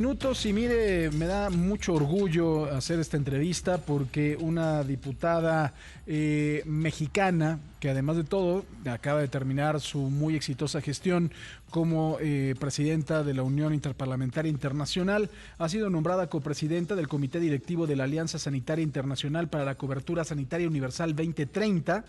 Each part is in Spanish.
Minutos y mire, me da mucho orgullo hacer esta entrevista porque una diputada mexicana que además de todo acaba de terminar su muy exitosa gestión como presidenta de la Unión Interparlamentaria Internacional, ha sido nombrada copresidenta del Comité Directivo de la Alianza Sanitaria Internacional para la Cobertura Sanitaria Universal 2030.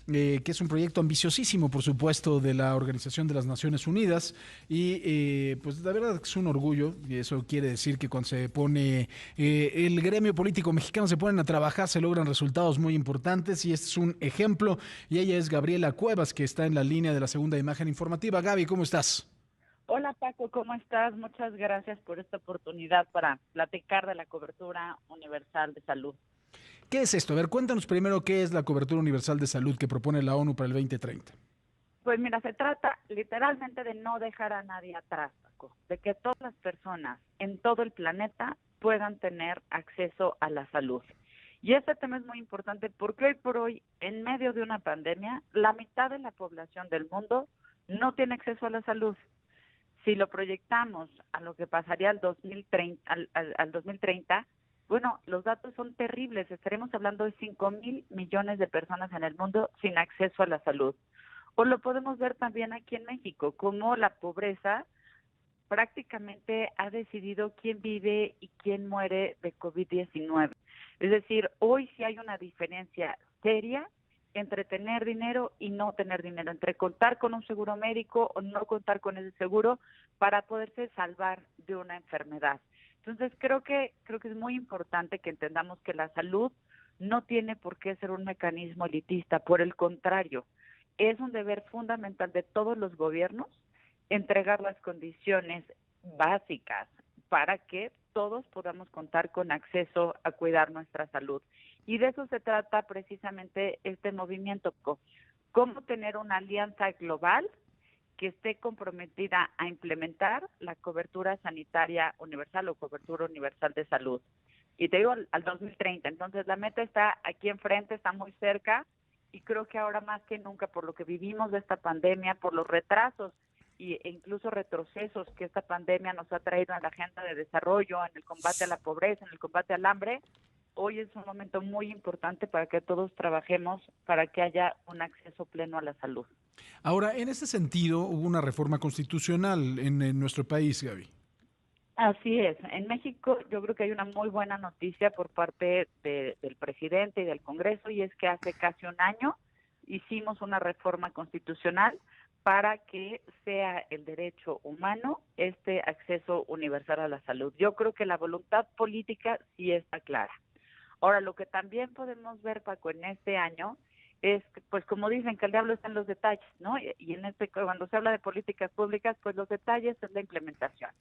Que es un proyecto ambiciosísimo, por supuesto, de la Organización de las Naciones Unidas y pues la verdad es un orgullo y eso quiere decir que cuando se pone el gremio político mexicano se ponen a trabajar se logran resultados muy importantes y este es un ejemplo y ella es Gabriela Cuevas que está en la línea de la segunda imagen informativa. Gaby, ¿cómo estás? Hola Paco, ¿cómo estás? Muchas gracias por esta oportunidad para platicar de la cobertura universal de salud. ¿Qué es esto? A ver, cuéntanos primero qué es la cobertura universal de salud que propone la ONU para el 2030. Pues mira, se trata literalmente de no dejar a nadie atrás, Paco, de que todas las personas en todo el planeta puedan tener acceso a la salud. Y este tema es muy importante porque hoy por hoy, en medio de una pandemia, la mitad de la población del mundo no tiene acceso a la salud. Si lo proyectamos a lo que pasaría al 2030, al 2030, bueno, los datos son terribles. Estaremos hablando de 5.000 millones de personas en el mundo sin acceso a la salud. O lo podemos ver también aquí en México, como la pobreza prácticamente ha decidido quién vive y quién muere de COVID-19. Es decir, hoy sí hay una diferencia seria entre tener dinero y no tener dinero, entre contar con un seguro médico o no contar con ese seguro para poderse salvar de una enfermedad. Entonces, creo que es muy importante que entendamos que la salud no tiene por qué ser un mecanismo elitista, por el contrario, es un deber fundamental de todos los gobiernos entregar las condiciones básicas para que todos podamos contar con acceso a cuidar nuestra salud. Y de eso se trata precisamente este movimiento, cómo tener una alianza global que esté comprometida a implementar la cobertura sanitaria universal o cobertura universal de salud. Y te digo al 2030, entonces la meta está aquí enfrente, está muy cerca y creo que ahora más que nunca por lo que vivimos de esta pandemia, por los retrasos e incluso retrocesos que esta pandemia nos ha traído en la agenda de desarrollo, en el combate a la pobreza, en el combate al hambre, hoy es un momento muy importante para que todos trabajemos para que haya un acceso pleno a la salud. Ahora, en ese sentido, hubo una reforma constitucional en nuestro país, Gaby. Así es. En México yo creo que hay una muy buena noticia por parte del presidente y del Congreso y es que hace casi un año hicimos una reforma constitucional para que sea el derecho humano este acceso universal a la salud. Yo creo que la voluntad política sí está clara. Ahora, lo que también podemos ver, Paco, en este año es, pues como dicen, que el diablo está en los detalles, ¿no? Y en cuando se habla de políticas públicas, pues los detalles es la implementación.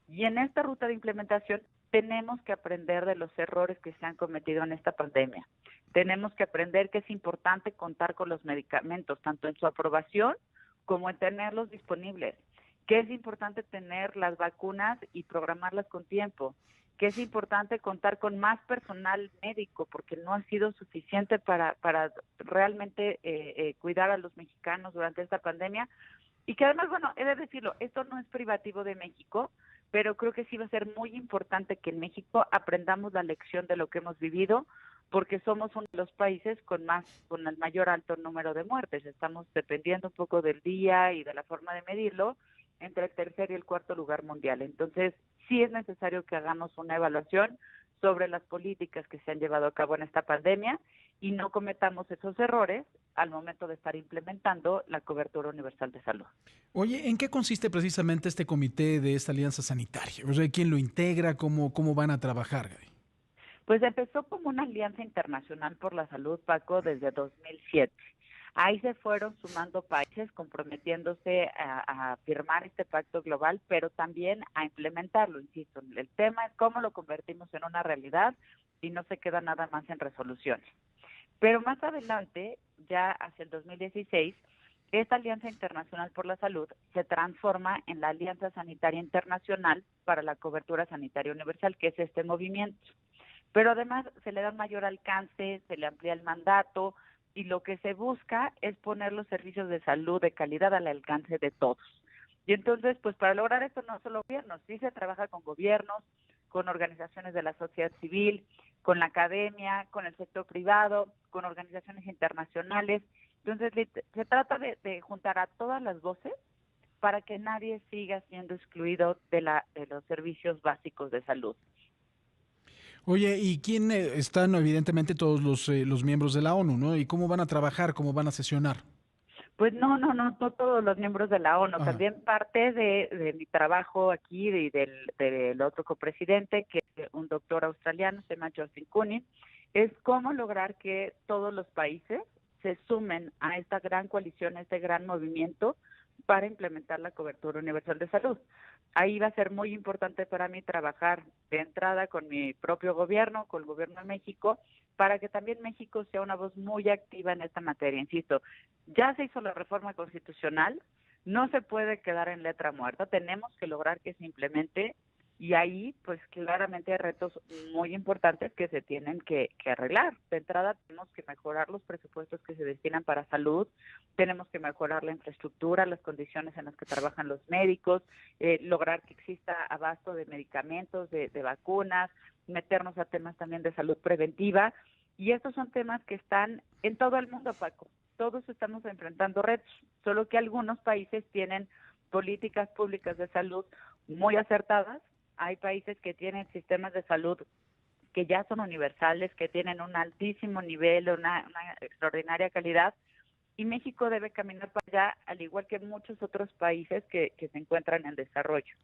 Y en esta ruta de implementación tenemos que aprender de los errores que se han cometido en esta pandemia. Tenemos que aprender que es importante contar con los medicamentos, tanto en su aprobación como en tenerlos disponibles, que es importante tener las vacunas y programarlas con tiempo, que es importante contar con más personal médico porque no ha sido suficiente para realmente cuidar a los mexicanos durante esta pandemia y que además, bueno, he de decirlo, esto no es privativo de México, pero creo que sí va a ser muy importante que en México aprendamos la lección de lo que hemos vivido, porque somos uno de los países con el mayor alto número de muertes. Estamos dependiendo un poco del día y de la forma de medirlo entre el tercer y el cuarto lugar mundial. Entonces, sí es necesario que hagamos una evaluación sobre las políticas que se han llevado a cabo en esta pandemia y no cometamos esos errores al momento de estar implementando la cobertura universal de salud. Oye, ¿en qué consiste precisamente este comité de esta alianza sanitaria? O sea, ¿quién lo integra? ¿Cómo van a trabajar, Gaby? Pues empezó como una alianza internacional por la salud, Paco, desde 2007. Ahí se fueron sumando países comprometiéndose a firmar este pacto global, pero también a implementarlo, insisto. El tema es cómo lo convertimos en una realidad y no se queda nada más en resoluciones. Pero más adelante, ya hacia el 2016, esta Alianza Internacional por la Salud se transforma en la Alianza Sanitaria Internacional para la Cobertura Sanitaria Universal, que es este movimiento. Pero además se le da mayor alcance, se le amplía el mandato y lo que se busca es poner los servicios de salud de calidad al alcance de todos. Y entonces, pues para lograr esto no solo gobiernos, sí se trabaja con gobiernos, con organizaciones de la sociedad civil, con la academia, con el sector privado, con organizaciones internacionales. Entonces, se trata de juntar a todas las voces para que nadie siga siendo excluido de los servicios básicos de salud. Oye, ¿y quién están evidentemente todos los miembros de la ONU, ¿no? ¿Y cómo van a trabajar, cómo van a sesionar? Pues no todos los miembros de la ONU, Ajá. también parte de mi trabajo aquí y del otro copresidente, que es un doctor australiano, se llama Justin Cooney, es cómo lograr que todos los países se sumen a esta gran coalición, a este gran movimiento para implementar la cobertura universal de salud. Ahí va a ser muy importante para mí trabajar de entrada con mi propio gobierno, con el gobierno de México, para que también México sea una voz muy activa en esta materia. Insisto, ya se hizo la reforma constitucional, no se puede quedar en letra muerta, tenemos que lograr que se implemente y ahí pues claramente hay retos muy importantes que se tienen que arreglar. De entrada tenemos que mejorar los presupuestos que se destinan para salud, tenemos que mejorar la infraestructura, las condiciones en las que trabajan los médicos, lograr que exista abasto de medicamentos, de vacunas, meternos a temas también de salud preventiva. Y estos son temas que están en todo el mundo, Paco. Todos estamos enfrentando retos, solo que algunos países tienen políticas públicas de salud muy acertadas. Hay países que tienen sistemas de salud que ya son universales, que tienen un altísimo nivel, una extraordinaria calidad, y México debe caminar para allá, al igual que muchos otros países que se encuentran en desarrollo.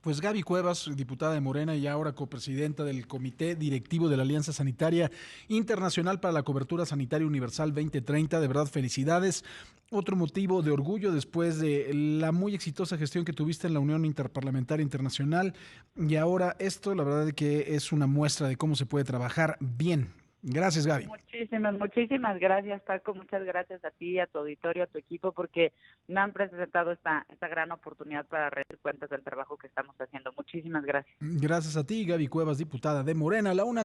Pues Gaby Cuevas, diputada de Morena y ahora copresidenta del Comité Directivo de la Alianza Sanitaria Internacional para la Cobertura Sanitaria Universal 2030, de verdad felicidades. Otro motivo de orgullo después de la muy exitosa gestión que tuviste en la Unión Interparlamentaria Internacional y ahora esto, la verdad es que es una muestra de cómo se puede trabajar bien. Gracias, Gaby. Muchísimas gracias, Paco. Muchas gracias a ti, a tu auditorio, a tu equipo, porque me han presentado esta gran oportunidad para rendir cuentas del trabajo que estamos haciendo. Muchísimas gracias. Gracias a ti, Gaby Cuevas, diputada de Morena. La una